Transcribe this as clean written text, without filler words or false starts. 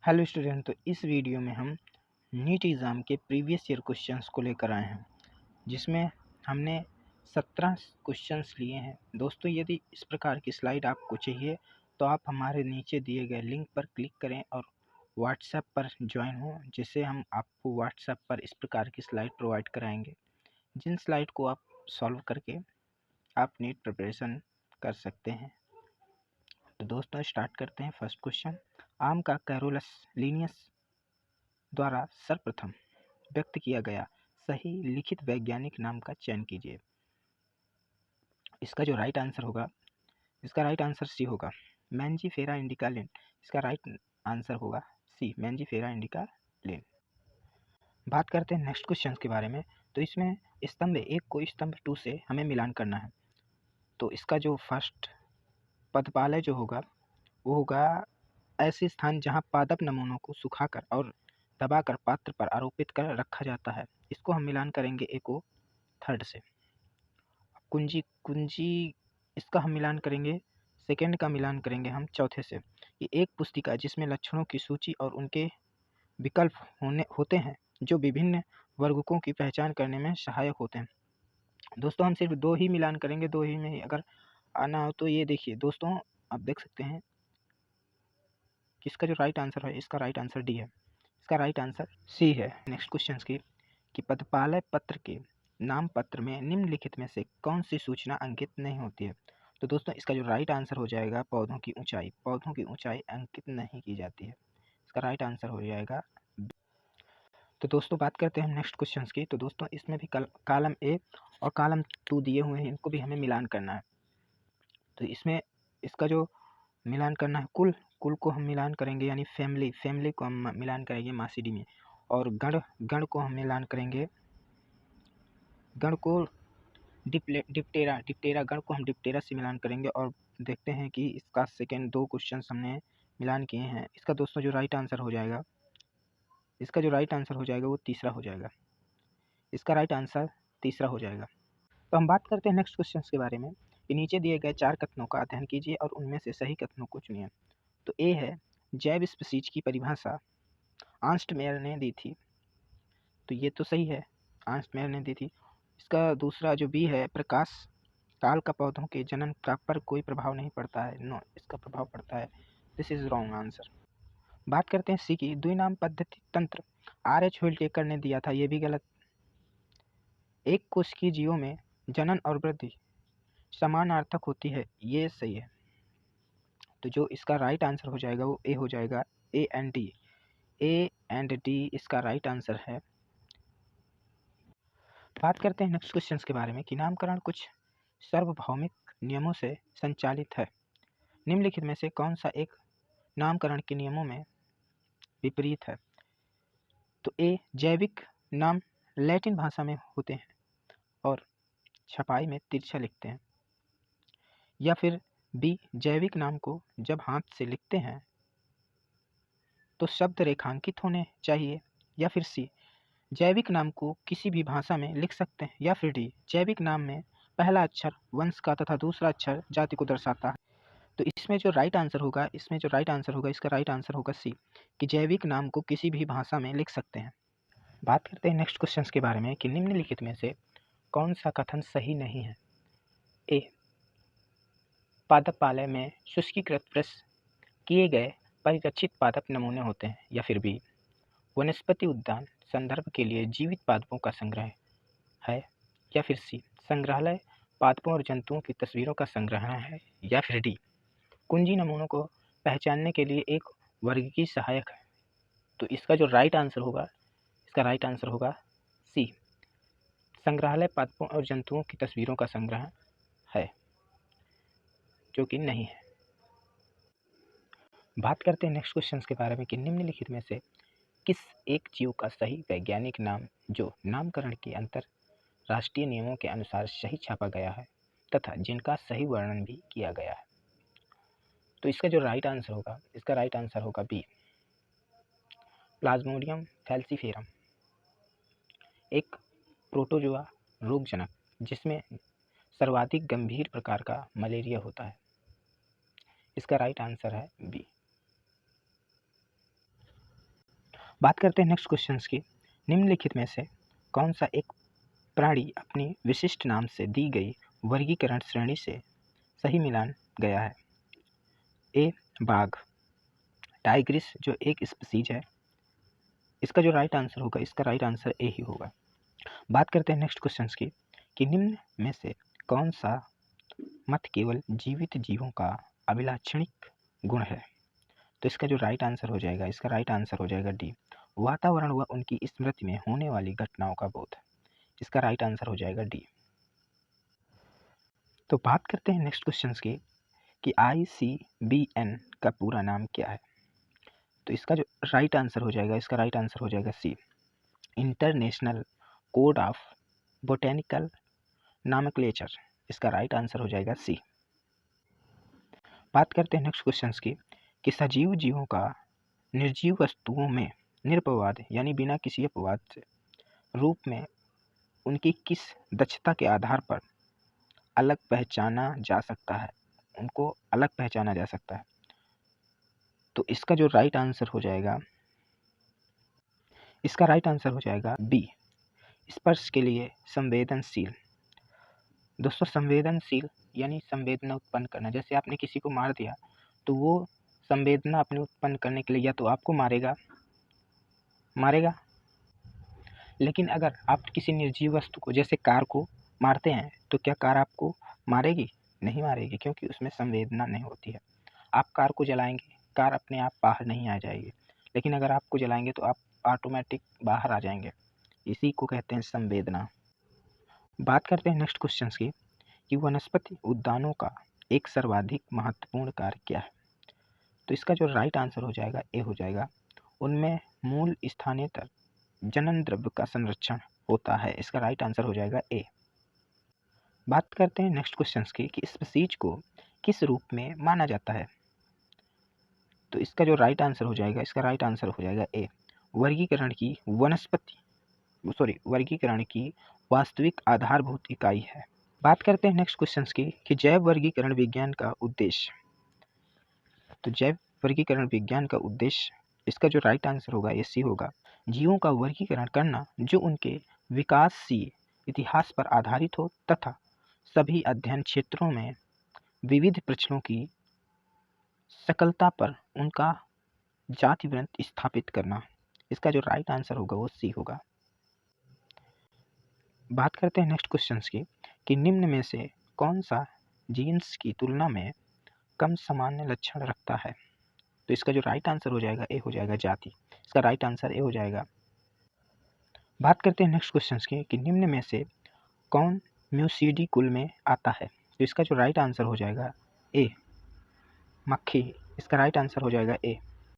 Hello student, तो इस video में हम नीट एग्ज़ाम के प्रीवियस ईयर क्वेश्चंस को लेकर आए हैं, जिसमें हमने 17 क्वेश्चंस लिए हैं। दोस्तों, यदि इस प्रकार की स्लाइड आपको चाहिए तो आप हमारे नीचे दिए गए लिंक पर क्लिक करें और व्हाट्सएप पर ज्वाइन हो, जिससे हम आपको व्हाट्सएप पर इस प्रकार की स्लाइड प्रोवाइड कराएंगे, जिन स्लाइड को आप सॉल्व करके आप नीट प्रिपरेशन कर सकते हैं। तो दोस्तों, स्टार्ट करते हैं। फर्स्ट क्वेश्चन, आम का कैरोलस लीनियस द्वारा सर्वप्रथम व्यक्त किया गया सही लिखित वैज्ञानिक नाम का चयन कीजिए। इसका जो राइट आंसर होगा, इसका राइट आंसर सी होगा, मैंजीफेरा इंडिका लिन। इसका राइट आंसर होगा सी, मैंजीफेरा इंडिका लिन। बात करते हैं नेक्स्ट क्वेश्चन के बारे में। तो इसमें स्तंभ 1 को स्तंभ 2 से हमें मिलान करना है। तो इसका जो फर्स्ट पदपालय जो होगा वो होगा ऐसे स्थान जहाँ पादप नमूनों को सुखाकर और दबाकर पात्र पर आरोपित कर रखा जाता है। इसको हम मिलान करेंगे एको थर्ड से। कुंजी कुंजी इसका हम मिलान करेंगे, सेकंड का मिलान करेंगे हम चौथे से। ये एक पुस्तिका जिसमें लक्षणों की सूची और उनके विकल्प होते हैं जो विभिन्न वर्गों की पहचान करने में सहायक होते हैं। दोस्तों, हम सिर्फ दो ही मिलान करेंगे, दो ही में ही अगर आना हो तो ये देखिए दोस्तों, आप देख सकते हैं कि इसका जो राइट आंसर है, इसका राइट आंसर डी है। इसका राइट आंसर सी है। नेक्स्ट क्वेश्चन की कि पदपालय पत्र के नाम पत्र में निम्नलिखित में से कौन सी सूचना अंकित नहीं होती है। तो दोस्तों, इसका जो राइट आंसर हो जाएगा पौधों की ऊंचाई। पौधों की ऊंचाई अंकित नहीं की जाती है। इसका राइट आंसर हो जाएगा। तो दोस्तों, बात करते हैं हम नेक्स्ट क्वेश्चन की। तो दोस्तों, इसमें भी कॉलम ए और कॉलम 2 दिए हुए हैं, इनको भी हमें मिलान करना है। तो इसमें इसका जो मिलान करना है, कुल को हम मिलान करेंगे, यानी फैमिली को हम मिलान करेंगे मासीडी में। और गण को हम मिलान करेंगे, गण को डिप्टेरा गण को हम डिप्टेरा से मिलान करेंगे। और देखते हैं कि इसका सेकेंड दो क्वेश्चन हमने मिलान किए हैं। इसका दोस्तों जो राइट आंसर हो जाएगा, इसका जो राइट आंसर हो जाएगा वो तीसरा हो जाएगा। इसका राइट आंसर तीसरा हो जाएगा। तो हम बात करते हैं नेक्स्ट क्वेश्चन के बारे में कि नीचे दिए गए 4 कथनों का अध्ययन कीजिए और उनमें से सही कथनों को चुनिए। तो ए है, जैव स्पीशीज की परिभाषा आर्नस्ट मेयर ने दी थी। तो ये तो सही है, आर्नस्ट मेयर ने दी थी। इसका दूसरा जो बी है, प्रकाश काल का पौधों के जनन पर कोई प्रभाव नहीं पड़ता है। नो, इसका प्रभाव पड़ता है। This is wrong answer. बात करते हैं सी की, द्विनाम पद्धति तंत्र R.H. व्हिटेकर ने दिया था। ये भी गलत। एक कोश की जीवों में जनन और वृद्धि समानार्थक होती है, ये सही है। तो जो इसका राइट आंसर हो जाएगा वो ए हो जाएगा, A and D. A and D इसका राइट आंसर है। बात करते हैं नेक्स्ट क्वेश्चन के बारे में कि नामकरण कुछ सार्वभौमिक नियमों से संचालित है। निम्नलिखित में से कौन सा एक नामकरण के नियमों में विपरीत है। तो ए, जैविक नाम लैटिन भाषा में होते हैं और छपाई में तिरछा लिखते हैं। या फिर बी, जैविक नाम को जब हाथ से लिखते हैं तो शब्द रेखांकित होने चाहिए। या फिर सी, जैविक नाम को किसी भी भाषा में लिख सकते हैं। या फिर डी, जैविक नाम में पहला अक्षर वंश का तथा दूसरा अक्षर जाति को दर्शाता है। तो इसमें जो राइट आंसर होगा, इसका राइट आंसर होगा सी, कि जैविक नाम को किसी भी भाषा में लिख सकते हैं। बात करते हैं नेक्स्ट क्वेश्चन के बारे में कि निम्नलिखित में से कौन सा कथन सही नहीं है। ए, पादपालय में शुष्कीकृत प्रेस किए गए परिरक्षित पादप नमूने होते हैं। या फिर बी, वनस्पति उद्यान संदर्भ के लिए जीवित पादपों का संग्रह है। या फिर सी, संग्रहालय पादपों और जंतुओं की तस्वीरों का संग्रह है। या फिर डी, कुंजी नमूनों को पहचानने के लिए एक वर्ग की सहायक है। तो इसका जो राइट आंसर होगा, इसका राइट आंसर होगा सी, संग्रहालय पादपों और जंतुओं की तस्वीरों का संग्रह है, जो कि नहीं है। बात करते हैं नेक्स्ट क्वेश्चन के बारे में कि निम्नलिखित में से किस एक जीव का सही वैज्ञानिक नाम जो नामकरण के अंतरराष्ट्रीय नियमों के अनुसार सही छापा गया है तथा जिनका सही वर्णन भी किया गया है। तो इसका जो राइट आंसर होगा, इसका राइट आंसर होगा बी, प्लाज्मोडियम फैल्सीफेरम, एक प्रोटोजोआ रोगजनक जिसमें सर्वाधिक गंभीर प्रकार का मलेरिया होता है। इसका राइट आंसर है बी। बात करते हैं नेक्स्ट क्वेश्चंस की। निम्नलिखित में से कौन सा एक प्राणी अपनी विशिष्ट नाम से दी गई वर्गीकरण श्रेणी से सही मिलान गया है? ए बाघ, टाइग्रिस जो एक स्पीसीज है, इसका जो राइट आंसर होगा, इसका राइट आंसर ए ही होगा। बात करते हैं नेक्स्ट क्वेश्चंस की कि निम्न में से कौन सा मत केवल जीवित जीवों का अभिलाक्षणिक गुण है? तो इसका जो राइट आंसर हो जाएगा, इसका राइट आंसर हो जाएगा डी, वातावरण व उनकी स्मृति में होने वाली घटनाओं का बोध। इसका राइट आंसर हो जाएगा डी। तो बात करते हैं नेक्स्ट क्वेश्चंस की कि ICBN का पूरा नाम क्या है? तो इसका जो राइट आंसर हो जाएगा, इसका राइट आंसर हो जाएगा C, international code of botanical nomenclature. इसका राइट आंसर हो जाएगा सी। बात करते हैं नेक्स्ट क्वेश्चंस की कि सजीव जीवों का निर्जीव वस्तुओं में निरपवाद यानी बिना किसी अपवाद से रूप में उनकी किस दक्षता के आधार पर अलग पहचाना जा सकता है? उनको अलग पहचाना जा सकता है। तो इसका जो राइट आंसर हो जाएगा, इसका राइट आंसर हो जाएगा बी, स्पर्श के लिए संवेदनशील। दोस्तों संवेदनशील यानी संवेदना उत्पन्न करना। जैसे आपने किसी को मार दिया तो वो संवेदना अपने उत्पन्न करने के लिए या तो आपको मारेगा, लेकिन अगर आप किसी निर्जीव वस्तु को जैसे कार को मारते हैं तो क्या कार आपको मारेगी? नहीं मारेगी, क्योंकि उसमें संवेदना नहीं होती है। आप कार को जलाएंगे, कार अपने आप बाहर नहीं आ जाएगी, लेकिन अगर आपको जलाएंगे तो आप ऑटोमेटिक बाहर आ जाएंगे। इसी को कहते हैं संवेदना। बात करते हैं नेक्स्ट क्वेश्चंस की कि वनस्पति उद्यानों का एक सर्वाधिक महत्वपूर्ण कार्य क्या है? तो इसका जो राइट आंसर हो जाएगा ए हो जाएगा, उनमें मूल स्थानेतर जनन द्रव्य का संरक्षण होता है। इसका राइट आंसर हो जाएगा ए। बात करते हैं नेक्स्ट क्वेश्चंस की कि स्पीसीज को किस रूप में माना जाता है? तो इसका जो राइट आंसर हो जाएगा, इसका राइट आंसर हो जाएगा ए, वर्गीकरण की वास्तविक आधारभूत इकाई है। बात करते हैं नेक्स्ट क्वेश्चंस की कि जैव वर्गीकरण विज्ञान का उद्देश्य। तो जैव वर्गीकरण विज्ञान का उद्देश्य, इसका जो राइट आंसर होगा ये सी होगा, जीवों का वर्गीकरण करना जो उनके विकासशील इतिहास पर आधारित हो तथा सभी अध्ययन क्षेत्रों में विविध प्रचलों की सकलता पर उनका जातिवृत्त स्थापित करना। इसका जो राइट आंसर होगा वो सी होगा। बात करते हैं नेक्स्ट क्वेश्चंस की कि निम्न में से कौन सा जीन्स की तुलना में कम सामान्य लक्षण रखता है? तो इसका जो राइट आंसर हो जाएगा ए हो जाएगा, जाति। इसका राइट आंसर ए हो जाएगा। बात करते हैं नेक्स्ट क्वेश्चंस की कि निम्न में से कौन म्यूसिडी कुल में आता है? तो इसका जो राइट आंसर हो जाएगा ए, मक्खी। इसका राइट आंसर हो जाएगा ए।